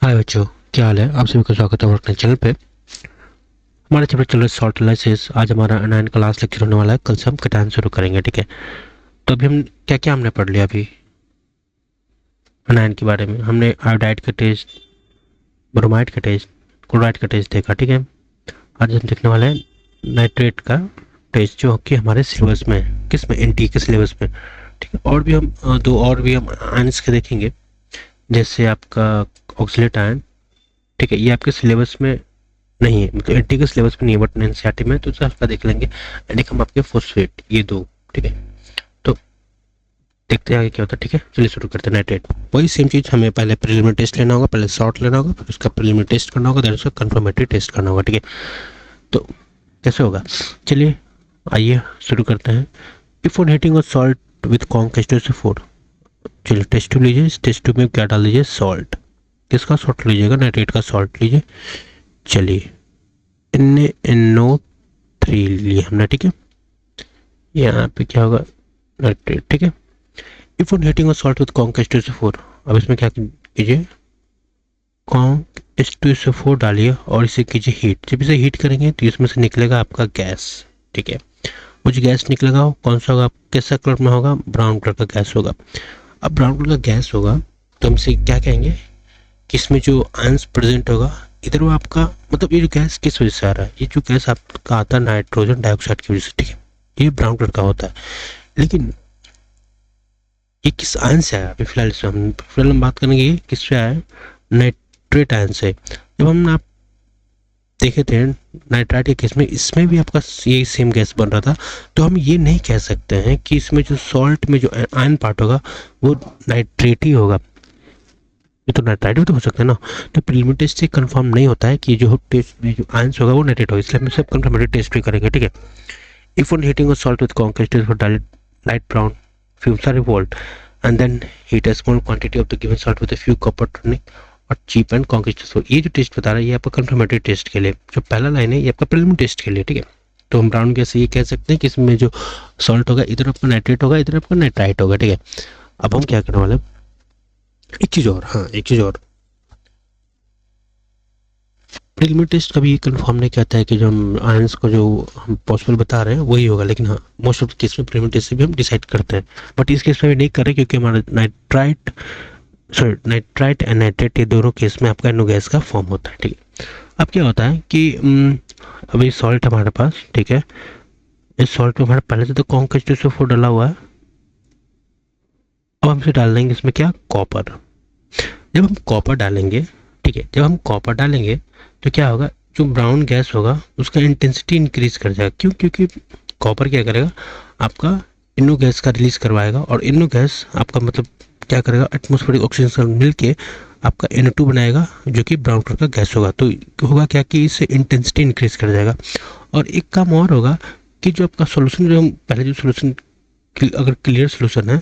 हाय बच्चों, क्या हाल है। आप सभी का स्वागत है हमारे अपने चैनल पे। हमारा चैप्टर चल रहा है सॉल्ट एनालिसिस। आज हमारा 9 का लास्ट लेक्चर होने वाला है। कल से हम कटान शुरू करेंगे, ठीक है। तो अभी हम क्या क्या हमने पढ़ लिया अभी 9 के बारे में। हमने आयोडाइड का टेस्ट, ब्रोमाइड का टेस्ट, क्लोराइड का टेस्ट देखा, ठीक है। आज हम देखने वाले हैं नाइट्रेट का टेस्ट, जो कि हमारे सिलेबस में है। किस में? एनटी के सिलेबस में, ठीक है। और भी हम दो और भी हम आयंस के देखेंगे, जैसे आपका ऑक्सलेट आयन, ठीक है। ये आपके सिलेबस में नहीं है, मतलब एनटी के सिलेबस में नहीं है, बट एनसीईआरटी में तो उसका देख लेंगे। एंड एक हम आपके फॉस्फेट, ये दो, ठीक है। तो देखते हैं आगे क्या होता है, ठीक है। चलिए शुरू करते हैं। नाइट्रेट, वही सेम चीज़, हमें पहले प्रिलिमिनरी टेस्ट लेना होगा, पहले सॉर्ट लेना होगा, फिर उसका प्रिलिमिनरी टेस्ट करना होगा, देन उसका कंफर्मेटरी टेस्ट करना होगा, ठीक है। तो कैसे होगा, चलिए आइए शुरू करते हैं। बिफोर हीटिंग और सॉल्ट विथ कॉन्क H2SO4, चलिए टेस्ट ट्यूब लीजिए। इस टेस्ट ट्यूब में क्या डाल दीजिए? सॉल्ट। किसका सॉल्ट लीजिएगा? नाइट्रेट का सॉल्ट लीजिए। चलिए NaNO3 लिए हमने, ठीक है। यहाँ पे क्या होगा? नाइट्रेट, ठीक है। इफ ऑन हीटिंग और सॉल्ट विद कॉन्क H2SO4, अब इसमें क्या कीजिए? कॉन्क H2SO4 डालिए और इसे कीजिए हीट। जब इसे हीट करेंगे तो इसमें से निकलेगा आपका गैस, ठीक है। वो जो गैस निकलेगा वो कौन सा होगा? कैसा कलर में होगा? ब्राउन कलर का गैस होगा। अब ब्राउन कलर का गैस होगा तो हम इसे क्या कहेंगे कि इसमें जो आयंस प्रेजेंट होगा इधर, वो आपका मतलब ये जो गैस किस वजह से आ रहा है? ये जो गैस आपका आता है नाइट्रोजन डाइऑक्साइड की वजह से, ठीक है। ये ब्राउन कलर का होता है। लेकिन ये किस आयन से आया? अभी फिलहाल हम बात करेंगे ये किससे आया है? नाइट्रेट आयन से। जब हम आप देखे थे नाइट्राइट के केस में, इसमें भी आपका ये सेम गैस बन रहा था। तो हम ये नहीं कह सकते हैं कि इसमें जो सॉल्ट में जो आयन पार्ट होगा वो नाइट्रेट ही होगा। ये तो नाइट्राइट भी तो हो सकता है ना। तो प्रीलिमिनरी टेस्ट से कंफर्म नहीं होता है कि जो टेस्ट में जो आयंस होगा वो नाइट्रेट होगा, इसलिए हम सब कंफर्मेटरी टेस्ट भी करेंगे, ठीक है। If on heating salt with conc for light brown fumes are revolved and then heat a small quantity of the given salt with a few copper tonic और चीप एंड कॉन्क्रीट। ये जो test बता रहा है ये आपका confirmatory test के लिए, जो पहला लाइन है ये आपका प्रीलिमिनरी टेस्ट के लिए, ठीक है। तो हम ब्राउन गैस से ये कह सकते हैं कि इसमें जो सॉल्ट होगा इधर आपका नाइट्रेट होगा, इधर आपका नाइट्राइट होगा, ठीक है। अब हम क्या करने वाले हैं, एक चीज़ और, हाँ एक चीज़ और, प्रीलिमिनरी टेस्ट कभी ये कंफर्म नहीं कहता है कि जो हम आयंस को जो हम पॉसिबल बता रहे हैं वही होगा, लेकिन हाँ मोस्ट ऑफ केस में प्रीलिमिनरी टेस्ट से भी हम डिसाइड करते हैं। बट इस केस में भी नहीं कर रहे क्योंकि हमारा नाइट्राइट एंड नाइट्रेट, ये दोनों केस में आपका NO गैस का फॉर्म होता है, ठीक है। अब क्या होता है कि अभी सॉल्ट हमारे पास, ठीक है। इस सॉल्ट में हमारे पहले से तो कॉन्क H2SO4 डाला हुआ है। अब हम इसे डाल देंगे इसमें क्या? कॉपर। जब हम कॉपर डालेंगे, ठीक है, जब हम कॉपर डालेंगे तो क्या होगा? जो ब्राउन गैस होगा उसका इंटेंसिटी इंक्रीज कर जाएगा। क्यों? क्योंकि कॉपर क्या करेगा? आपका NO गैस का रिलीज करवाएगा, और NO गैस आपका मतलब क्या करेगा? एटमॉस्फेरिक ऑक्सीजन से मिलके आपका NO2 बनाएगा, जो कि ब्राउन कलर का गैस होगा। तो होगा क्या कि इससे इंटेंसिटी इंक्रीज कर जाएगा। और एक काम और होगा कि जो आपका सोल्यूशन, जो हम पहले जो सोल्यूशन अगर क्लियर सोल्यूशन है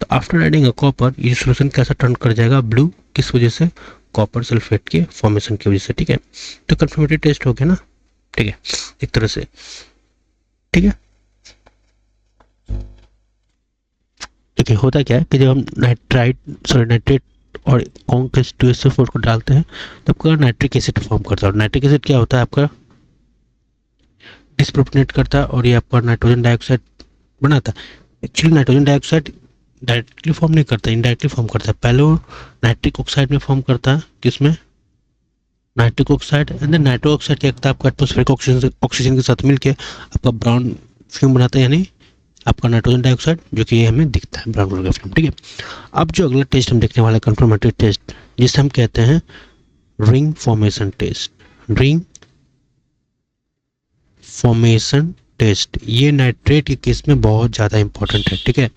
तो आफ्टर एडिंग अ कॉपर ये सोल्यूशन कैसा टर्न कर जाएगा? ब्लू। किस वजह से? कॉपर सल्फेट के फॉर्मेशन की वजह से, ठीक है। तो कंफर्मेटरी टेस्ट हो गया ना, ठीक है, एक तरह से, ठीक है। देखिए होता क्या है कि जब हम नाइट्रेट और कॉन्क H2SO4 को डालते हैं तो आपका नाइट्रिक एसिड फॉर्म करता है। और नाइट्रिक एसिड क्या होता है? आपका डिस्प्रोपोर्शनेट करता है और ये आपका नाइट्रोजन डाइऑक्साइड बनाता है। Actually nitrogen dioxide directly form नहीं करता, इनडायरेक्टली फॉर्म करता है। पहले वो नाइट्रिक ऑक्साइड में फॉर्म करता है, किसमें? Nitric oxide. And then nitric oxide क्या करता है? आपका एटमॉस्फेरिक ऑक्सीजन के साथ मिलकर आपका ब्राउन फ्यूम बनाता है, यानी आपका नाइट्रोजन डाइऑक्साइड, जो कि ये हमें दिखता है ब्राउन कलर का फ्यूम, ठीक है। अब जो अगला टेस्ट हम देखने वाले कंफर्मेटरी टेस्ट, जिसे हम कहते हैं ring formation test. Ring formation test ये नाइट्रेट के केस में बहुत ज़्यादा इंपॉर्टेंट है, ठीक है।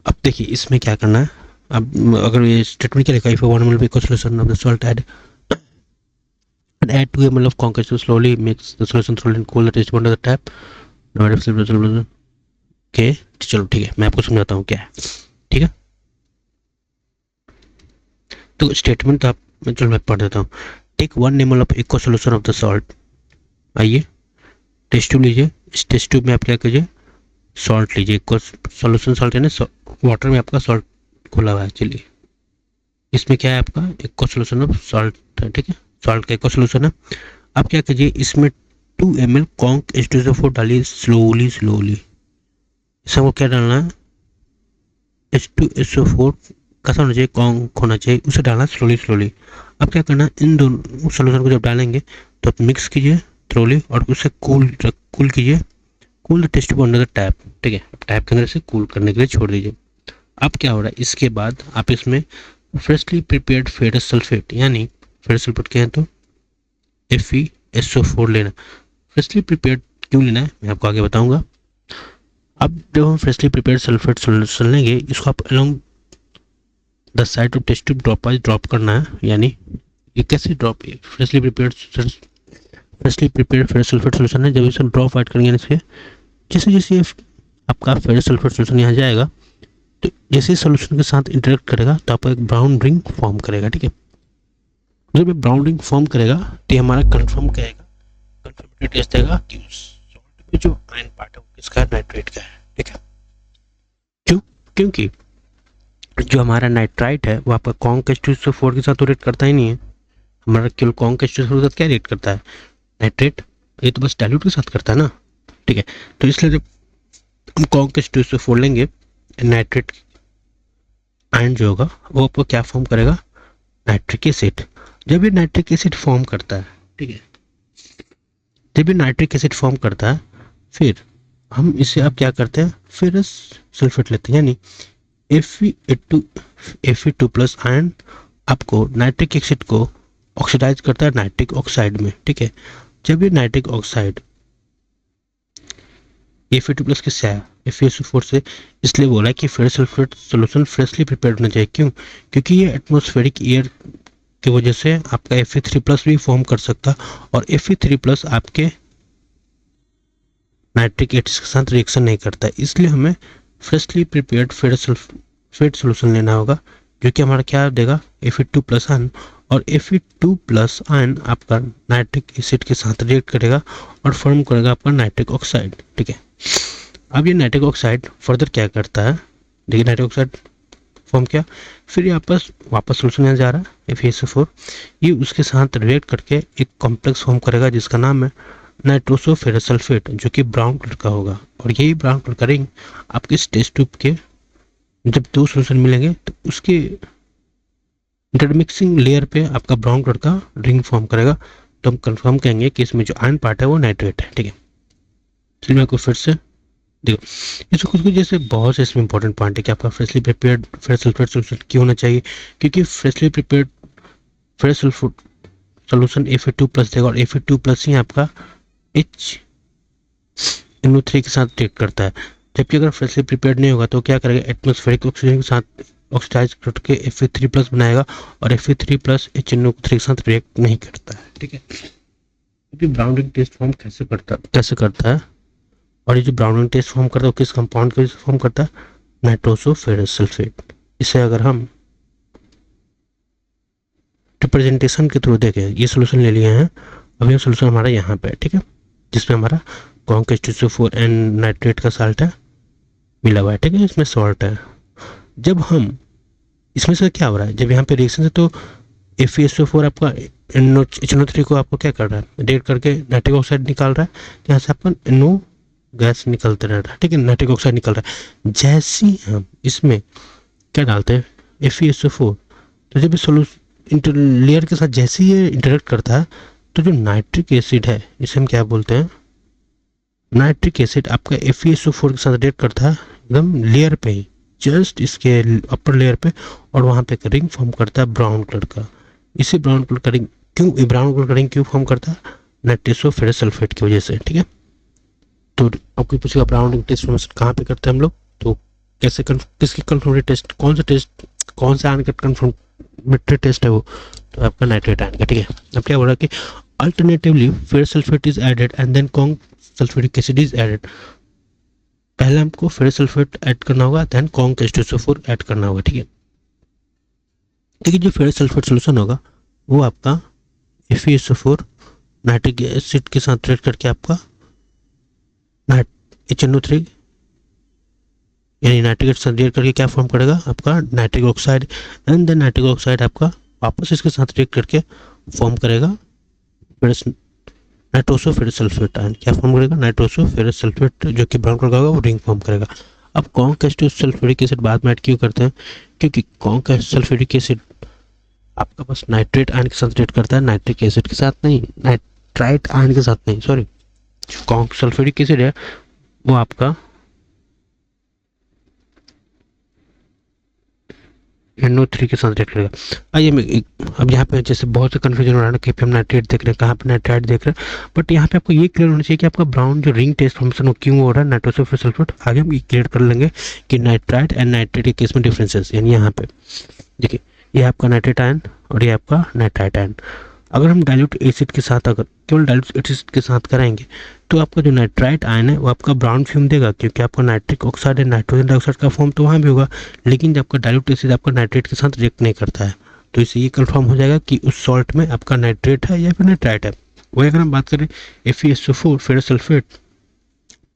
अब देखिए इसमें क्या करना है। अब अगर ये स्टेटमेंट क्या लिखा है, if 1 ml of solution of the salt add 2 ml of concrete to slowly mix the solution thoroughly and cool the test under the tap, okay चलो ठीक है, मैं आपको समझाता हूँ क्या है, ठीक है। तो स्टेटमेंट आप, चलो मैं पढ़ देता हूँ। Take 1 ml of equal solution of the salt. आइए टेस्ट ट्यूब लीजिए। इस टेस्ट ट्यूब में आप क्या कीजिए? सॉल्ट लीजिए। इक्वल सोल्यूशन सॉल्ट, यानी वाटर में आपका सॉल्ट घुला हुआ है। चलिए इसमें क्या है आपका एक को सोल्यूशन ऑफ सॉल्ट है, ठीक है, सॉल्ट का एक को सोल्यूशन है। आप क्या कीजिए इसमें 2 ml कॉन्क H2SO4 डालिए स्लोली स्लोली। इसमें आपको क्या डालना है, H2SO4 कैसा होना चाहिए, कॉन्क होना चाहिए, उसे डालना स्लोली स्लोली। अब क्या करना, इन दोनों सोल्यूशन को जब डालेंगे तो आप मिक्स कीजिए थ्रोली और उसे कूल कीजिए। Cool the test under the tap, ठीक है, टैप के अंदर से कूल करने के लिए छोड़ दीजिए। अब क्या हो रहा है, इसके बाद आप इसमें फ्रेशली प्रिपेयर्ड फेरस सल्फेट, यानी फेरस सल्फेट क्या है तो FeSO4 लेना। फ्रेशली प्रिपेयर्ड क्यों लेना है मैं आपको आगे बताऊंगा। अब जब हम फ्रेशली प्रिपेयर्ड सल्फेट सोल्यूशन लेंगे, इसको आप along the side of test tube drop wise drop करना है। यानी ये कैसे drop, freshly prepared ferrous sulphate solution है, जब इसे ड्रॉप वाइट करेंगे इसके, जैसे जैसे आपका फेरस सल्फेट सोल्यूशन यहाँ जाएगा तो जैसे सोल्यूशन के साथ इंटरेक्ट करेगा तो आपको एक ब्राउन रिंग फॉर्म करेगा, ठीक है। जब ये ब्राउन रिंग फॉर्म करेगा तो ये हमारा कंफर्म करेगा, कंफर्मेटरी टेस्ट देगा कि उस सॉल्ट में जो आयन पार्ट है वो किसका है, नाइट्रेट का है, ठीक है। क्यों, क्योंकि जो हमारा नाइट्राइट है वो आपका कॉन्क H2SO4 के साथ तो रिएक्ट करता ही नहीं है। हमारा केवल कॉन्क H2SO4 के साथ क्या रिएक्ट करता है, नाइट्रेट, ये तो बस डाइल्यूट के साथ करता है ना, ठीक है। तो इसलिए जब हम कॉन्क H2SO4 लेंगे, नाइट्रेट आयन जो होगा वो आपको क्या फॉर्म करेगा, नाइट्रिक एसिड। जब ये नाइट्रिक एसिड फॉर्म करता है, ठीक है, जब ये नाइट्रिक एसिड फॉर्म करता है फिर हम इसे अब क्या करते हैं, फेरस सल्फेट लेते हैं, यानी Fe2 प्लस आयन आपको नाइट्रिक एसिड को ऑक्सीडाइज करता है नाइट्रिक ऑक्साइड में, ठीक है। जब ये नाइट्रिक ऑक्साइड Fe2 प्लस किससे आया, FeSO4 से, इसलिए बोला कि ferrous sulphate solution freshly prepared होना चाहिए। क्यों, क्योंकि ये एटमॉस्फेरिक एयर की वजह से आपका Fe3 प्लस भी फॉर्म कर सकता और Fe3 प्लस आपके नाइट्रिक एसिड के साथ रिएक्शन नहीं करता, इसलिए हमें freshly prepared ferrous sulphate solution लेना होगा, जो कि हमारा क्या देगा, Fe2 प्लस आयन, और Fe2 प्लस आयन आपका नाइट्रिक एसिड के साथ रिएक्ट करेगा और फॉर्म करेगा आपका नाइट्रिक ऑक्साइड, ठीक है। अब ये नाइट्रिक ऑक्साइड फर्दर क्या करता है, देखिए नाइट्रिक ऑक्साइड फॉर्म किया, फिर ये वापस सोल्यूशन यहाँ जा रहा है FeSO4, ये उसके साथ रिएक्ट करके एक कॉम्प्लेक्स फॉर्म करेगा जिसका नाम है नाइट्रोसोफेरस सल्फेट, जो कि ब्राउन कलर का होगा। और यही ब्राउन कलर का रिंग आपके इस टेस्ट ट्यूब के जब दो सोल्यूशन मिलेंगे तो उसके इंटरमिक्सिंग लेयर पे आपका ब्राउन कलर का रिंग फॉर्म करेगा। तो हम कंफर्म कहेंगे कि इसमें जो आयन पार्ट है वो नाइट्रेट है, ठीक है। चलिए मैं आपको फिर से देखो, इसको कुछ कुछ जैसे बहुत से इसमें इंपॉर्टेंट पॉइंट है कि आपका freshly prepared ferrous sulphate solution क्यों होना चाहिए, क्योंकि freshly prepared ferrous sulphate solution Fe2 plus देगा और Fe2 प्लस ही आपका HNO3 के साथ रिएक्ट करता है। जबकि अगर फ्रेशली प्रिपेयर्ड नहीं होगा तो क्या करेगा, एटमॉस्फेरिक ऑक्सीजन के साथ ऑक्सीडाइज करके Fe3 प्लस बनाएगा और Fe3 प्लस HNO3 के साथ रिएक्ट नहीं करता है, ठीक है। क्योंकि ब्राउनिंग टेस्ट फॉर्म कैसे करता है, और ये जो ब्राउनिंग टेस्ट फॉर्म करता है वो किस कंपाउंड के फॉर्म करता है, नाइट्रोसोफेरस सल्फेट। इसे अगर हम रिप्रेजेंटेशन के थ्रू देखें, ये सोल्यूशन ले लिए हैं, अब ये सोल्यूशन हमारा यहाँ पे है, ठीक है, जिसमें हमारा कॉन्क H2SO4 एंड नाइट्रेट का साल्ट है मिला हुआ है, ठीक है, इसमें सॉल्ट है। जब हम इसमें से क्या हो रहा है, जब यहाँ पे रिएक्शन से तो FeSO4 आपका HNO3 को आपको क्या कर रहा है, रिएक्ट करके नाइट्रिक ऑक्साइड निकाल रहा है, यहाँ से आपका NO गैस निकलते रह रहा है, ठीक है, नाइट्रिक ऑक्साइड निकल रहा है। जैसे ही हम इसमें क्या डालते हैं FeSO4, तो जब सोल्यूशन लेयर के साथ जैसे ही ये इंटरेक्ट करता है तो जो नाइट्रिक एसिड है इसे हम क्या बोलते हैं, नाइट्रिक एसिड आपका FeSO4 के साथ रिएक्ट करता है एकदम लेयर पे ही, जस्ट इसके अपर लेयर पे, और वहाँ पे एक रिंग फॉर्म करता है ब्राउन कलर का। इसे ब्राउन कलर का रिंग क्यों, ब्राउन कलर का रिंग क्यों फॉर्म करता है, नाइट्रोसोफेरस सल्फेट की वजह से, ठीक है। तो आपको पूछेगा ब्राउन टेस्ट फॉर्मेशन कहाँ पे करते हैं हम लोग, तो कैसे किसकी कंफर्मेटरी टेस्ट, कौन सा आयन का कंफर्मेटरी टेस्ट है वो, तो आपका नाइट्रेट आयन का, ठीक है। अब क्या बोला कि alternatively ferrous sulphate is added and then conc sulphuric acid is added. पहले हमको फेरस सल्फेट ऐड करना होगा, देन कॉन्क H2SO4 ऐड करना होगा, ठीक है। देखिए जो फेरस सल्फेट सोल्यूशन होगा वो आपका FeSO4 नाइट्रिक एसिड के साथ रिएक्ट करके आपका HNO3 यानी नाइट्रिक एसिड साथ रिएक्ट करके क्या फॉर्म करेगा आपका nitric oxide, and then nitric oxide आपका वापस इसके साथ रिएक्ट करके फॉर्म करेगा ferrous nitroso ferrous sulphate ion. क्या फॉर्म करेगा नाइट्रोसो फेरस सल्फेट, जो कि ब्राउन कलर का होगा वो रिंग फॉर्म करेगा। अब कॉन्क सल्फ्यूरिक एसिड बाद में ऐड क्यों करते हैं, क्योंकि कॉन्क सल्फ्यूरिक एसिड आपका बस नाइट्रेट आयन के साथ रिएक्ट करता है, नाइट्रिक एसिड के साथ नहीं, नाइट्राइट आयन के साथ नहीं, सॉरी। कॉन्क सल्फ्यूरिक एसिड है वो आपका NO3 के साथ रिएक्ट करेगा। आइए मैं अब यहाँ पे जैसे बहुत से कन्फ्यूजन हो रहा है ना, कहीं पे हम नाइट्रेट देख रहे हैं, कहाँ पे नाइट्राइट देख रहे हैं, बट यहाँ पे आपको ये क्लियर होना चाहिए कि आपका ब्राउन जो रिंग टेस्ट फॉर्मेशन वो क्यों हो रहा है नाइट्रोसल्फेट सल्फेट। आगे हम ये क्लियर कर लेंगे कि नाइट्राइट एंड नाइट्रेट के केस में डिफरेंसेस। यानी यहाँ पे देखिए ये आपका नाइट्रेट आयन और ये आपका नाइट्राइट आयन। अगर हम डाइल्यूट एसिड के साथ अगर केवल डाइल्यूट एसिड के साथ कराएंगे तो आपका जो नाइट्राइट आयन है वो आपका ब्राउन फ्यूम देगा, क्योंकि आपका nitric oxide and nitrogen dioxide का फॉर्म तो वहाँ भी होगा, लेकिन जब आपका डाइल्यूट एसिड आपका नाइट्रेट के साथ रिएक्ट नहीं करता है, तो इससे ये कंफर्म हो जाएगा कि उस सॉल्ट में आपका नाइट्रेट है या फिर नाइट्राइट है। वही अगर हम बात करें FeSO4 फेरस सल्फेट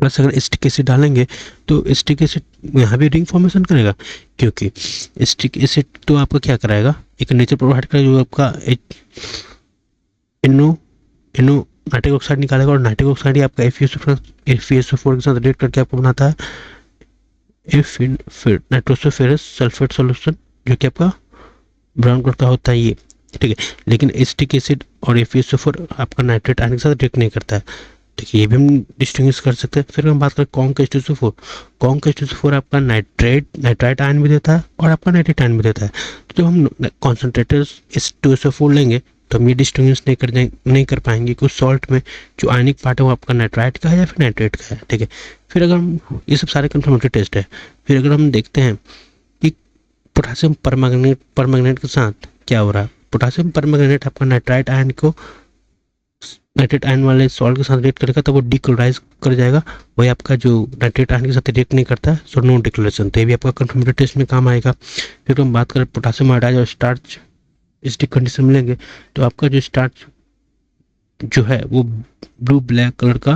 प्लस अगर एसिटिक एसिड डालेंगे तो एसिटिक एसिड यहाँ भी रिंग फॉर्मेशन करेगा, क्योंकि एसिटिक एसिड तो आपका क्या कराएगा, एक नेचर प्रोवाइड करेगा जो आपका NO नाइट्रिक ऑक्साइड निकालेगा, और नाइट्रिक ऑक्साइड ही आपका FeSO4 के साथ रिएक्ट करके आपको बनाता है नाइट्रोसोफेरस सल्फेट सॉल्यूशन, जो कि आपका ब्राउन कलर का होता है ये, ठीक है। लेकिन एसिटिक एसिड और FeSO4 आपका नाइट्रेट आयन के साथ रिएक्ट नहीं करता है, ठीक है। ये भी हम डिस्टिंग्विश कर सकते हैं। फिर हम बात करें कॉन्क H2SO4 आपका नाइट्राइट आयन भी देता है और आपका नाइट्रेट आयन भी देता है। तो जब हम कॉन्सेंट्रेटेड H2SO4 लेंगे तो हम ये डिस्टिंग्विश नहीं कर पाएंगे कि उस सॉल्ट में जो आयनिक पार्ट है वो आपका नाइट्राइट का है या फिर नाइट्रेट का है, ठीक है। फिर अगर हम ये सब सारे कंफर्मेटरी टेस्ट है, फिर अगर हम देखते हैं कि पोटासियम परमैंगनेट के साथ क्या हो रहा है, पोटासियम परमैंगनेट आपका नाइट्राइट आयन को नाइट्रेट आयन वाले सॉल्ट के साथ रिएक्ट करेगा तो वो डिक्लोराइज कर जाएगा, वही आपका जो नाइट्रेट आयन के साथ रिएक्ट नहीं करता है, सो नो डिक्लोरेशन। तो ये भी आपका कंफर्मेटरी टेस्ट में काम आएगा। फिर हम बात करें पोटासियम आयोडाइड और स्टार्च एसिडिक कंडीशन में लेंगे तो आपका जो स्टार्च जो है वो ब्लू ब्लैक कलर का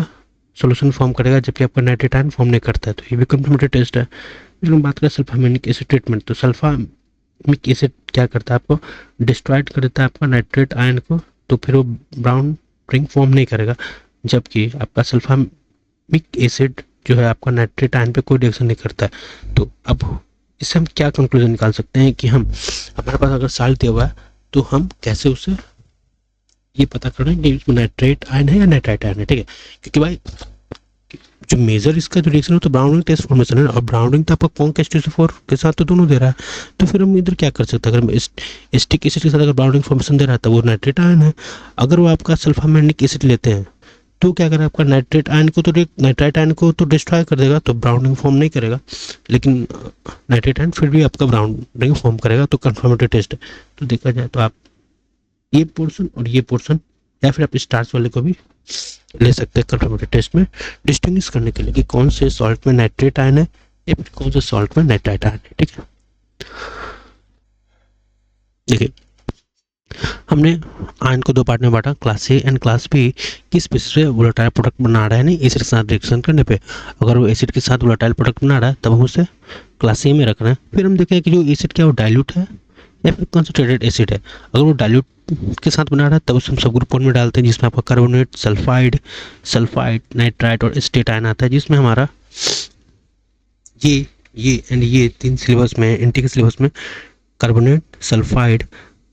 सॉल्यूशन फॉर्म करेगा, जबकि आपका नाइट्रेट आयन फॉर्म नहीं करता है। तो ये भी कंफर्मेटरी टेस्ट है। फिर हम बात करें सल्फामिक एसिड ट्रीटमेंट, तो सल्फामिक एसिड क्या करता है, आपको डिस्ट्रॉयड कर देता है आपका नाइट्रेट आयन को, तो फिर वो ब्राउन रिंग फॉर्म नहीं करेगा, जबकि आपका सल्फामिक एसिड जो है आपका नाइट्रेट आयन पे कोई रिएक्शन नहीं करता है। तो अब इससे हम क्या कंक्लूजन निकाल सकते हैं कि हम हमारे पास अगर साल्ट दिया हुआ है तो हम कैसे उसे ये पता कर रहे हैं कि इसमें नाइट्रेट आयन है या नाइट्राइट आयन है, ठीक है। क्योंकि भाई जो मेजर इसका जो रिएक्शन है तो ब्राउन रिंग टेस्ट फॉर्मेशन है, और ब्राउन रिंग तो आपका कॉन्क H2SO4 के साथ तो दोनों दे रहा है। तो फिर हम इधर क्या कर सकते हैं, अगर एसिटिक एसिड के साथ अगर ब्राउन रिंग फॉर्मेशन दे रहा है तो वो नाइट्रेट आयन है। अगर वो आपका सल्फामेनिक एसिड लेते हैं तो क्या करेगा, आपका नाइट्रेट आयन को तो नाइट्राइट आयन को तो डिस्ट्रॉय कर देगा, तो ब्राउन रिंग फॉर्म नहीं करेगा, लेकिन नाइट्रेट आयन फिर भी आपका ब्राउन रिंग फॉर्म करेगा। तो कंफर्मेटरी टेस्ट है। तो देखा जाए तो आप ये पोर्शन और ये पोर्शन या फिर आप स्टार्च वाले को भी ले सकते हैं कंफर्मेटरी टेस्ट में डिस्टिंग्विश करने के लिए कि कौन से सॉल्ट में नाइट्रेट आयन है या फिर कौन से सॉल्ट में नाइट्राइट आयन है, ठीक है। देखिए हमने आयन को दो पार्ट में बांटा, class A and class B. किस बेसिस पे वोलेटाइल प्रोडक्ट बना रहा है, नहीं एसिड के साथ रिएक्शन करने पे। अगर वो एसिड के साथ वोलेटाइल प्रोडक्ट बना रहा है तब हम उसे क्लास ए में रखना है। फिर हम देखें कि जो एसिड क्या वो डाइल्यूट है या फिर कंसंट्रेटेड एसिड है। अगर वो डाइल्यूट के साथ बना रहा है तब उसे हम सब ग्रुप वन में डालते हैं, जिसमें आपका कार्बोनेट, सल्फाइड, नाइट्राइट और एसिटेट आयन आता है, जिसमें हमारा ये एंड ये तीन सिलेबस में एनटी के सिलेबस में कार्बोनेट, सल्फाइड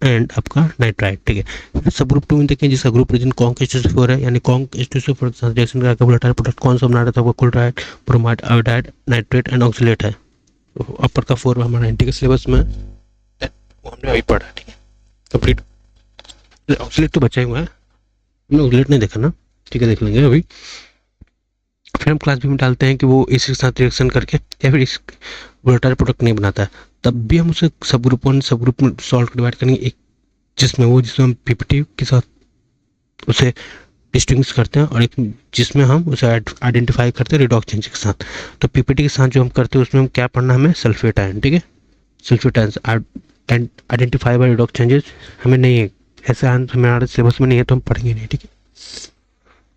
एंड आपका नाइट्राइट, ठीक है। सब ग्रुप टू में देखें जिसका ग्रुप रीजन कॉन्क H2SO4 है, यानी कॉन्क H2SO4 के साथ रिएक्शन करके वोलेटाइल प्रोडक्ट कौन सा बना रहा था, आपका chloride, bromide, iodide, nitrate and oxalate है। अपर का 4 हमारा एनटी के सिलेबस में वो हमने अभी पढ़ा, ठीक है, कंप्लीट। ऑक्सलेट तो बचा ही हुआ है, हमने ऑक्सलेट नहीं देखा ना, ठीक है, देख लेंगे अभी। फिर हम क्लास बी में डालते हैं कि वो एसिड के साथ रिएक्शन करके या फिर इस वोलेटाइल प्रोडक्ट नहीं बनाता है, तब भी हम उसे सब ग्रुप वन सब ग्रुप में सॉल्ट डिवाइड करेंगे, एक जिसमें हम पीपीटी के साथ उसे डिस्टिंग्विश करते हैं और एक जिसमें हम उसे आइडेंटिफाई करते हैं रिडॉक्स चेंज के साथ। तो पीपीटी के साथ जो हम करते हैं उसमें हम क्या पढ़ना, हमें सल्फेट आयन, ठीक है, sulphate ion identify bye redox changes हमें नहीं है, ऐसे आयन हमारे सिलेबस में नहीं है तो हम पढ़ेंगे नहीं, ठीक है।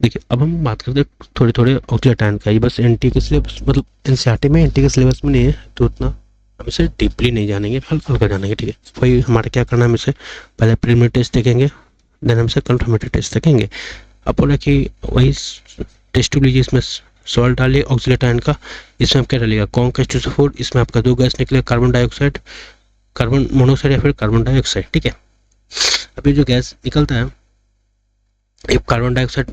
देखिए अब हम बात करते हैं थोड़े थोड़े ऑक्सीडाइन का। ये बस एनटी के सिलेबस मतलब एनसीईआरटी में एनटी के सिलेबस में नहीं है, तो उतना हम इसे डीपली नहीं जानेंगे, हल्का हल्का जानेंगे, ठीक है। वही हमारा क्या करना है, हम इसे पहले प्रीलिमिनरी टेस्ट देखेंगे, देन हम इसे कंफर्मेटरी टेस्ट देखेंगे। अब बोला कि वही टेस्ट ट्यूब लीजिए, इसमें सॉल्ट डालिए ऑक्सीलेट आयन का, इसमें आप क्या डालिएगा कॉन्क H2SO4, इसमें आपका दो गैस निकलेगा, कार्बन डाइऑक्साइड, कार्बन मोनोऑक्साइड या फिर कार्बन डाइऑक्साइड, ठीक है। अभी जो गैस निकलता है, if carbon dioxide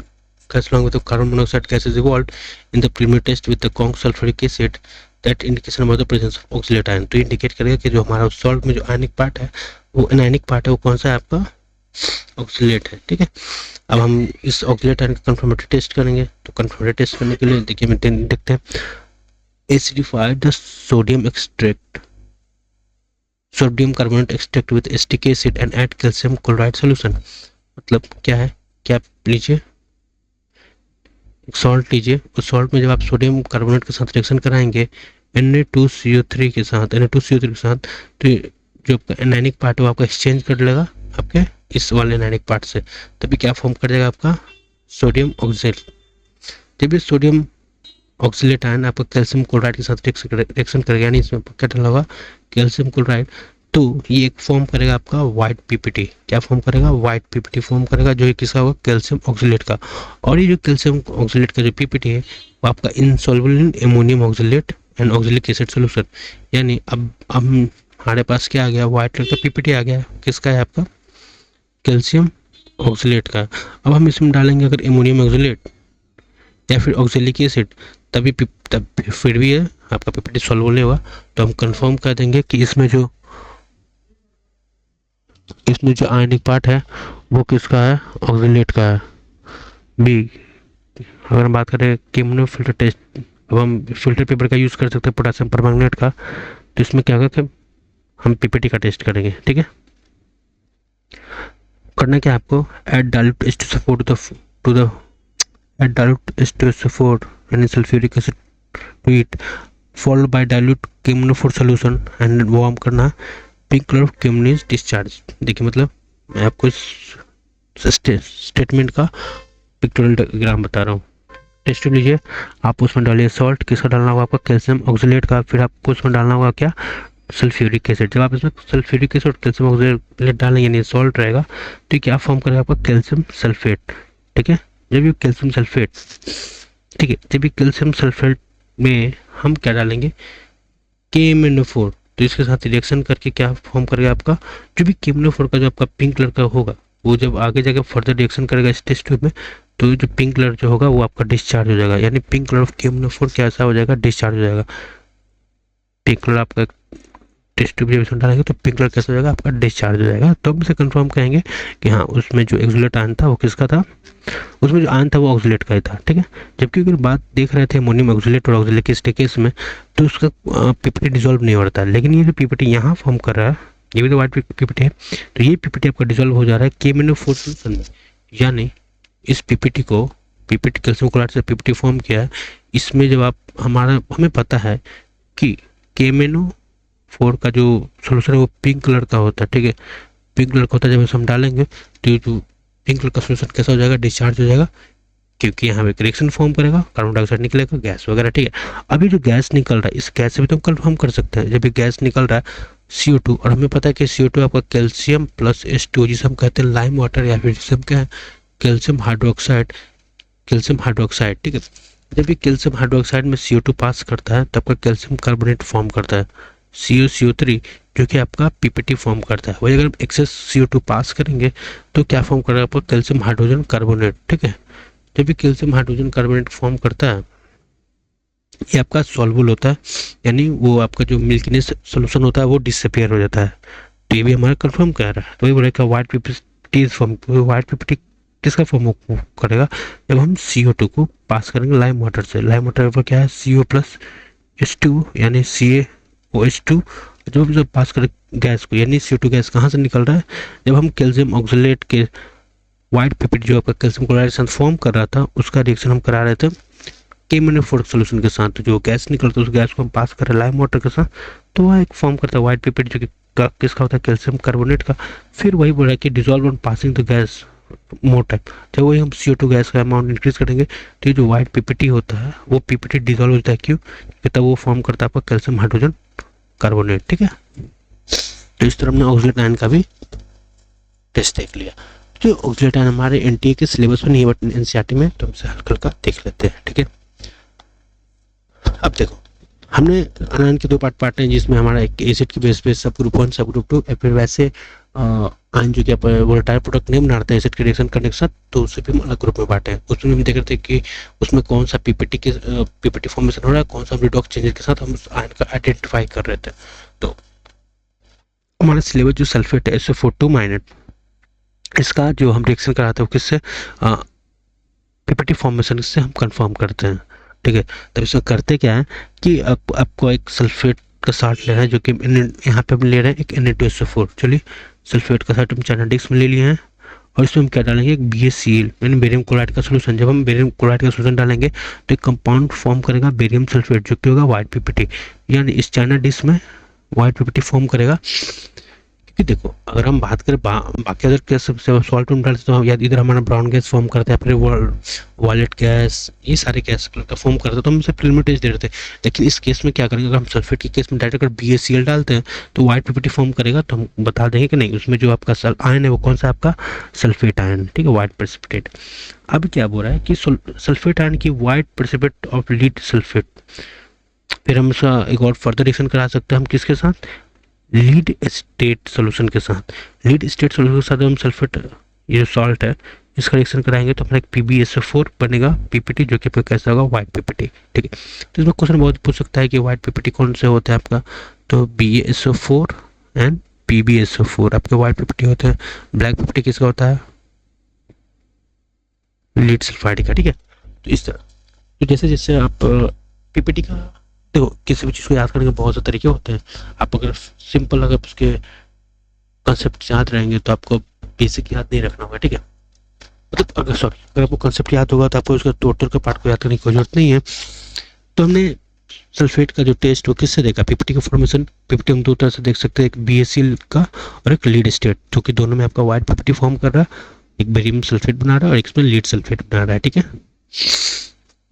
gas along with the carbon monoxide gas is evolved in the preliminary test with the conc sulfuric acid, that indication about the presence of oxalate ion, तो indicate करेगा कि जो हमारा salt में जो आयनिक part है, वो anionic part है, वो कौन सा है आपका ऑक्सीलेट है, ठीक है। अब हम इस ऑक्सीलेट आयन का कंफर्मेटरी टेस्ट करेंगे। तो कंफर्मेटरी टेस्ट करने के लिए देखिए मैं देखते हैं, acidified the sodium extract, sodium carbonate extract with acetic acid and add calcium chloride solution. मतलब क्या है, क्या लीजिए सॉल्ट लीजिए, उस सॉल्ट में जब आप सोडियम कार्बोनेट के साथ रिएक्शन कराएंगे Na2CO3 के साथ, Na2CO3 के साथ, तो जो आपका एनायनिक पार्ट है वो आपका एक्सचेंज कर लेगा आपके इस वाले एनायनिक पार्ट से, तभी क्या फॉर्म कर देगा आपका सोडियम ऑक्सीलेट। जब ये सोडियम ऑक्सीलेट आयन आपका कैल्शियम क्लोराइड के साथ रिएक्शन करेगा, यानी इसमें क्या डाला होगा कैल्शियम क्लोराइड, तो ये एक फॉर्म करेगा आपका व्हाइट पीपीटी। क्या फॉर्म करेगा, व्हाइट पीपीटी फॉर्म करेगा, जो किसका होगा कैल्शियम ऑक्सीलेट का। और ये जो कैल्शियम ऑक्सीलेट का जो पीपीटी है वो आपका insoluble in ammonium oxalate and oxalic acid solution. यानी अब हमारे पास क्या आ गया, व्हाइट कलर का पीपीटी आ गया, किसका है आपका कैल्शियम ऑक्सीलेट का। अब हम इसमें डालेंगे अगर अमोनियम ऑक्सीलेट या फिर ऑक्सीलिक एसिड, तब फिर भी है आपका पीपीटी सॉल्युबल नहीं होगा, तो हम कंफर्म कर देंगे कि इसमें जो आयनिक पार्ट है वो किसका है, ऑक्सीलेट का है, बी। अगर हम बात करें केमनो फिल्टर टेस्ट, अब हम फिल्टर पेपर का यूज़ कर सकते हैं पोटेशियम परमैंगनेट का, तो इसमें क्या होगा कि हम पीपीटी का टेस्ट करेंगे, ठीक है। करना क्या आपको, add dilute H2SO4 to the add dilute H2SO4 यानी sulphuric acid to it, followed by dilute केमनो4 सॉल्यूशन एंड वो हम करना पिंक कलर ऑफ केमनीज डिस्चार्ज। देखिए मतलब मैं आपको इस स्टेटमेंट का पिक्टोरियल डायग्राम बता रहा हूँ। टेस्ट लीजिए, आप उसमें डालिए सॉल्ट, किसका डालना होगा आपका कैल्शियम ऑक्सीलेट का, फिर आपको उसमें डालना होगा क्या सल्फ्यूरिक एसिड। जब आप इसमें सल्फ्यूरिक एसिड और कैल्शियम ऑक्सीलेट डालेंगे यानी सॉल्ट रहेगा, तो क्या फॉर्म करेगा आपका कैल्शियम सल्फेट, ठीक है। जब ये कैल्शियम सल्फेट, ठीक है, जब ये कैल्शियम सल्फेट में हम क्या डालेंगे KMnO4, तो इसके साथ रिएक्शन करके क्या फॉर्म करेगा आपका जो भी KMnO4 का जो आपका पिंक कलर का होगा, वो जब आगे जाकर फर्दर रिएक्शन करेगा इस टेस्ट ट्यूब में, तो जो पिंक कलर जो होगा वो आपका डिस्चार्ज हो जाएगा, यानी पिंक कलर ऑफ KMnO4 क्या ऐसा हो जाएगा, डिस्चार्ज हो जाएगा। पिंक कलर आपका टेस्ट ट्यूब जब डालेंगे तो पिंक कलर कैसा हो जाएगा आपका डिस्चार्ज हो जाएगा, तो हम इसे कंफर्म कहेंगे कि हाँ उसमें जो ऑक्सीलेट आयन था वो किसका था, उसमें जो आयन था वो ऑक्सीलेट का ही था, ठीक है। जबकि अगर बात देख रहे थे अमोनियम ऑक्सीलेट और ऑक्सीलिक एसिड केस में, तो उसका पीपीटी डिसॉल्व नहीं हो रहा था, लेकिन ये जो पीपीटी यहाँ फॉर्म कर रहा है, ये भी तो व्हाइट पीपीटी है, तो ये पीपीटी आपका डिसॉल्व हो जा रहा है KMnO4 सॉल्यूशन में। यानी इस पीपीटी को, पीपीटी कैल्शियम क्लोराइड से पीपीटी फॉर्म किया है, इसमें जब आप हमें पता है कि KMnO4 का जो सोल्यूशन है वो पिंक कलर का होता है, ठीक है, पिंक कलर का होता है। जब हम डालेंगे तो ये जो पिंक कलर का सोल्यूशन कैसा हो जाएगा, डिस्चार्ज हो जाएगा, क्योंकि यहाँ पे रिएक्शन फॉर्म करेगा, कार्बन डाइऑक्साइड निकलेगा, गैस वगैरह, ठीक है। अभी जो गैस निकल रहा है इस गैस से भी तो हम कंफर्म कर सकते हैं, जब ये गैस निकल रहा है CO2, और हमें पता है कि CO2 आपका कैल्शियम प्लस H2, जिसे हम कहते हैं लाइम वाटर या फिर जिसे हम क्या है कैल्शियम हाइड्रोक्साइड, ठीक है। जब ये कैल्शियम हाइड्रोक्साइड में CO2 पास करता है तब का कैल्शियम कार्बोनेट फॉर्म करता है CaCO3, जो कि आपका पीपीटी फॉर्म करता है। वही अगर एक्सेस CO2 पास करेंगे तो क्या फॉर्म करेगा आपका कैल्शियम हाइड्रोजन कार्बोनेट, ठीक है। जब भी कैल्शियम हाइड्रोजन कार्बोनेट फॉर्म करता है, ये आपका सॉल्युबल होता है, यानी वो आपका जो मिल्कीनेस सोल्यूशन होता है वो डिसअपियर हो जाता है, तो ये भी हमारा कंफर्म कर रहा है। तो वही बोलेगा white PPT form, white PPT किसका फॉर्म करेगा, जब हम CO2 को पास करेंगे लाइम वाटर से। लाइम वाटर पर क्या है CO प्लस H2 यानी CaOH2, जब पास कर गैस को, यानी CO2 गैस कहाँ से निकल रहा है, जब हम कैल्शियम ऑक्सीलेट के व्हाइट पीपीटी जो आपका कैल्शियम क्लोराइड के साथ फॉर्म कर रहा था उसका रिएक्शन हम करा रहे थे KMnO4 सोल्यूशन के साथ, तो जो गैस निकलता है उस गैस को हम पास कर रहे लाइम वाटर के साथ, तो वह एक फॉर्म करता है व्हाइट पीपीटी, जो कि किसका होता है कैल्शियम कार्बोनेट का। फिर वही बोल रहा है कि dissolve on passing the gas more type, जब वही हम CO2 गैस का अमाउंट इंक्रीज करेंगे तो ये जो वाइट पीपीटी होता है वो पीपीटी डिजोल्व होता है, क्यों? क्योंकि तब वो फॉर्म करता है आपका कैल्शियम हाइड्रोजन कार्बोनेट, ठीक है। तो इस तरह हमने ऑक्सीडेट आयन का भी टेस्ट देख लिया। जो ऑक्सीडेट आयन हमारे एनटीए के सिलेबस में नहीं है बट एनसीईआरटी में, तो हमसे हल्का हल्का देख लेते हैं, ठीक है। अब देखो, हमने अनायन के दो पार्ट हैं, जिसमें हमारा एक एसिड की बेस पे सब ग्रुप 1 सब ग्रुप 2, फिर वैसे आयन जो कि वोलेटाइल प्रोडक्ट नहीं बनाते हैं एसिड के रिएक्शन करने के साथ, तो उसे भी हम अलग ग्रुप में बांटे हैं। उसमें हम देख रहे थे कि उसमें कौन सा पीपीटी फॉर्मेशन हो रहा है, कौन सा रिडॉक्स चेंजेस के साथ हम उस आयन का आइडेंटिफाई कर रहे थे। तो हमारा सिलेबस जो सल्फेट है SO4 माइनेट, इसका जो हम रिएक्शन कराते हैं वो किससे, पीपीटी फॉर्मेशन से हम कंफर्म करते हैं, ठीक है। तब इसमें करते क्या है कि आपको एक सल्फेट का साल्ट लेना है, जो कि यहाँ पे हम ले रहे हैं एक Na2SO4। चलिए, सल्फेट का साल्ट हम चाइना डिस्क में ले लिए हैं, और इसमें हम क्या डालेंगे, एक BaCl यानी बेरियम क्लोराइड का सोल्यूशन। जब हम बेरियम क्लोराइड का सोल्यूशन डालेंगे तो एक कंपाउंड फॉर्म करेगा बेरियम सल्फेट, जो कि होगा वाइट पीपीटी, यानी इस चाइना डिस्क में वाइट पीपीटी फॉर्म करेगा। क्योंकि देखो, अगर हम बात करें बाकी अदर गैस सॉल्ट में डालते तो या इधर हमारा ब्राउन गैस फॉर्म करता है, फिर वॉलेट गैस, ये सारे गैस का फॉर्म करता है, तो हम इसे प्रिलिमिनरी टेस्ट दे रहे थे। लेकिन इस केस में क्या करेंगे, अगर हम सल्फेट के केस में डायरेक्ट अगर BaCl डालते हैं तो वाइट पीपीटी फॉर्म करेगा, तो हम बता देंगे कि नहीं, उसमें जो आपका आयन है वो कौन सा आपका सल्फेट आयन, ठीक है, वाइट प्रेसिपिटेट। अब क्या बोल रहा है कि सल्फेट आयन की white precipitate of lead sulphate, फिर हम इसका एक और फर्दर रिएक्शन करा सकते हैं हम किसके साथ, लीड स्टेट सोल्यूशन के साथ। लीड स्टेट सोल्यूशन के साथ हम सल्फेट, ये जो सॉल्ट है, इसका रिएक्शन कराएंगे तो हमारा एक PbSO4 बनेगा पीपीटी, जो कि कैसा होगा, वाइट पीपीटी, ठीक है। तो इसमें क्वेश्चन बहुत पूछ सकता है कि वाइट पीपीटी कौन से होते हैं आपका, तो BaSO4 एंड PbSO4 आपके वाइट पीपीटी होते हैं। ब्लैक पीपीटी किसका होता है, लीड सल्फाइड का, ठीक है। तो इस तरह, तो जैसे जैसे आप पीपीटी का, देखो किसी भी चीज़ को याद करने के बहुत से तरीके होते हैं। आप अगर सिंपल अगर उसके कंसेप्ट याद रहेंगे तो आपको बेसिक याद नहीं रखना होगा, ठीक है। मतलब अगर आपको कंसेप्ट याद होगा तो आपको उसका टोटल का पार्ट को याद करने की कोई जरूरत नहीं है। तो हमने सल्फेट का जो टेस्ट वो किससे देखा, पीपीटी का फॉर्मेशन। पीपीटी हम दो तरह से देख सकते हैं, एक BaCl का और एक लीड स्टेट, जो कि दोनों में आपका वाइट पीपीटी फॉर्म कर रहा है, एक बेरियम सल्फेट बना रहा है और एक इसमें लीड सल्फेट बना रहा है, ठीक है।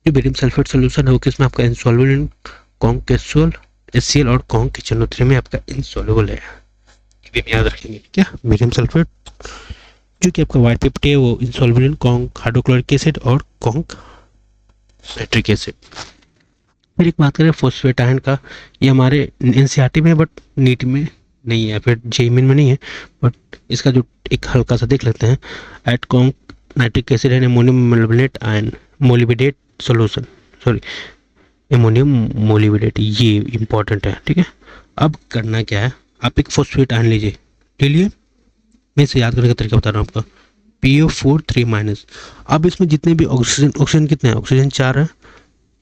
जो बेरियम सल्फेट सोल्यूशन है वो किसमें आपका इनसॉल्युबल इन कॉन्क कैप्सूल HCl और कॉन्क KCnO3 में आपका इनसॉल्युबल है, ये भी याद रखेंगे, ठीक है। बेरियम सल्फेट जो कि आपका वाइट पीपीटी है वो insoluble in conc hydrochloric acid और कॉन्क नाइट्रिक एसिड। फिर एक बात करें फॉस्फेट आयन का, ये हमारे एनसीईआरटी में बट नीट में नहीं है, फिर जेईई में नहीं है, बट इसका जो एक हल्का सा देख लेते हैं, at conc nitric acid and ammonium molybdate ion molybdate solution, sorry ammonium molybdate, ये इंपॉर्टेंट है, ठीक है। अब करना क्या है, आप एक फॉस्फेट आयन लीजिए, ले लिए, मैं इसे याद करने का तरीका बता रहा हूँ आपका, PO4 3-। अब इसमें जितने भी ऑक्सीजन कितने हैं, ऑक्सीजन 4 है,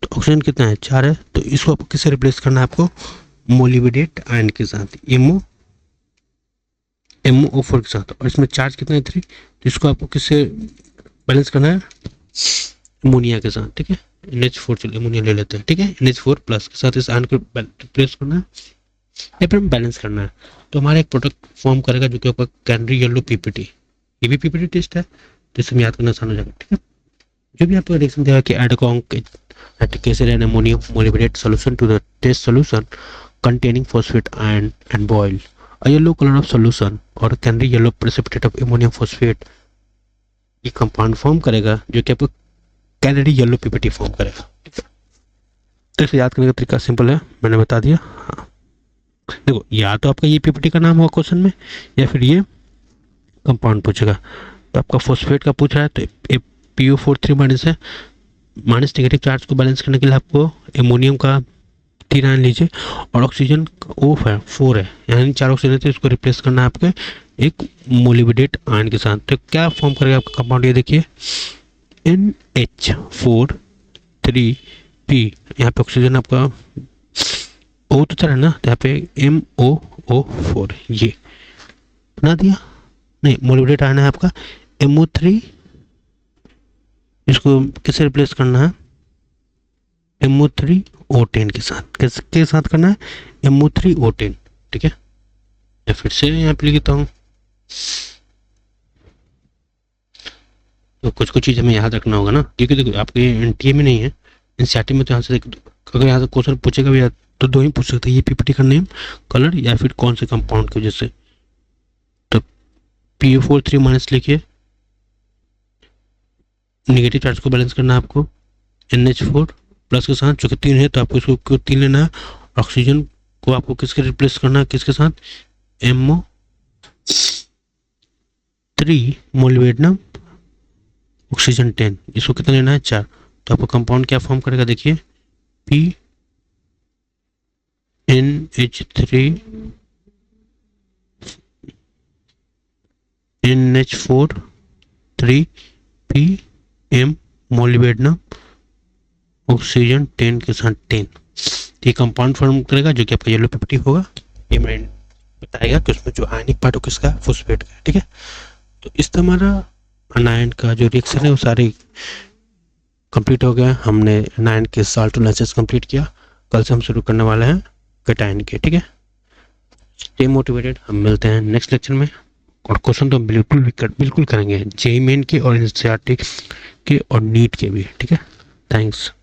तो ऑक्सीजन कितना है, 4 है, तो इसको आपको किससे रिप्लेस करना है, आपको मोलिबडेट आयन के साथ, MOO4 के साथ, और इसमें चार्ज कितना है 3, तो इसको आपको किससे बैलेंस करना है, अमोनिया के साथ, ठीक है। NH4, चलिए अमोनिया ले लेते हैं, ठीक है। NH4 प्लस के साथ इस आयन को रिप्लेस करना है या फिर बैलेंस करना है, तो हमारा एक प्रोडक्ट फॉर्म करेगा जो कि आपका कैनरी येलो पीपीटी, ये भी पीपीटी टेस्ट है, तो इसे याद करना आसान हो जाएगा, ठीक है। जो भी आपको रिएक्शन देगा कि add conc nitric acid and ammonium molybdate solution to the test solution containing phosphate ion and boil a yellow color of solution और canary yellow precipitate of ammonium phosphate, ये कंपाउंड फॉर्म करेगा जो कि आपको canary yellow PPT form करेगा, ठीक है। तो इसे याद करने का तरीका सिंपल है, मैंने बता दिया। हाँ, देखो या तो आपका ये पीपीटी का नाम होगा क्वेश्चन में, या फिर ये कंपाउंड पूछेगा। तो आपका फॉस्फेट का पूछ रहा है तो PO4 3- है, माइनस नेगेटिव चार्ज को बैलेंस करने के लिए आपको एमोनियम का 3 आयन लीजिए, और ऑक्सीजन OF है 4 है, यानी 4 ऑक्सीजन है, तो इसको रिप्लेस करना है आपके एक मोलिबडेट आयन के साथ। तो क्या फॉर्म करेगा आपका कंपाउंड, ये देखिए NH4 3P, यहाँ पे ऑक्सीजन आपका O तो 4 है ना, तो यहाँ पे MOO4, ये बना दिया। नहीं, मोलिबडेट आयन है आपका MO3, इसको किससे रिप्लेस करना है, MO3O10 के साथ, किसके साथ करना है, MO3O10, ठीक है। मैं फिर से यहाँ पे लिखता हूँ तो कुछ कुछ चीज़ हमें याद रखना होगा ना, क्योंकि देखो आपके एनटीए में नहीं है, एनसीईआरटी में तो यहाँ से अगर यहाँ से क्वेश्चन पूछेगा भी तो दो ही पूछ सकते हैं, ये पीपीटी का नेम, कलर, या फिर कौन से कंपाउंड की वजह से। तो PO4 3 माइनस लिखिए, नेगेटिव चार्ज को बैलेंस करना है आपको, NH4 प्लस के साथ, जो कि 3 है तो आपको इसको 3 लेना है। ऑक्सीजन को आपको किसके रिप्लेस करना है, किसके साथ, MO3 मोलिबेडनम ऑक्सीजन 10, इसको कितना लेना है, 4। तो आपको कंपाउंड क्या फॉर्म करेगा, देखिए PNH3 NH4 3 PM molybdenum oxygen 10 के साथ 10, ये कंपाउंड फॉर्म करेगा जो कि आपका येलो पीपीटी होगा। ये मैं बताएगा कि उसमें जो आयनिक पार्ट हो किसका, फॉस्फेट का, ठीक है। तो इस तरह हमारा अनायन का जो रिएक्शन है वो सारे कंप्लीट हो गया। हमने अनायन के साल्ट एनालिसिस कंप्लीट किया। कल से हम शुरू करने वाले हैं कैटायन के, ठीक है। स्टे मोटिवेटेड, हम मिलते हैं नेक्स्ट लेक्चर में। और क्वेश्चन तो हम बिल्कुल करेंगे, जेईई मेन के और एनसीईआरटी के और नीट के भी, ठीक है। थैंक्स।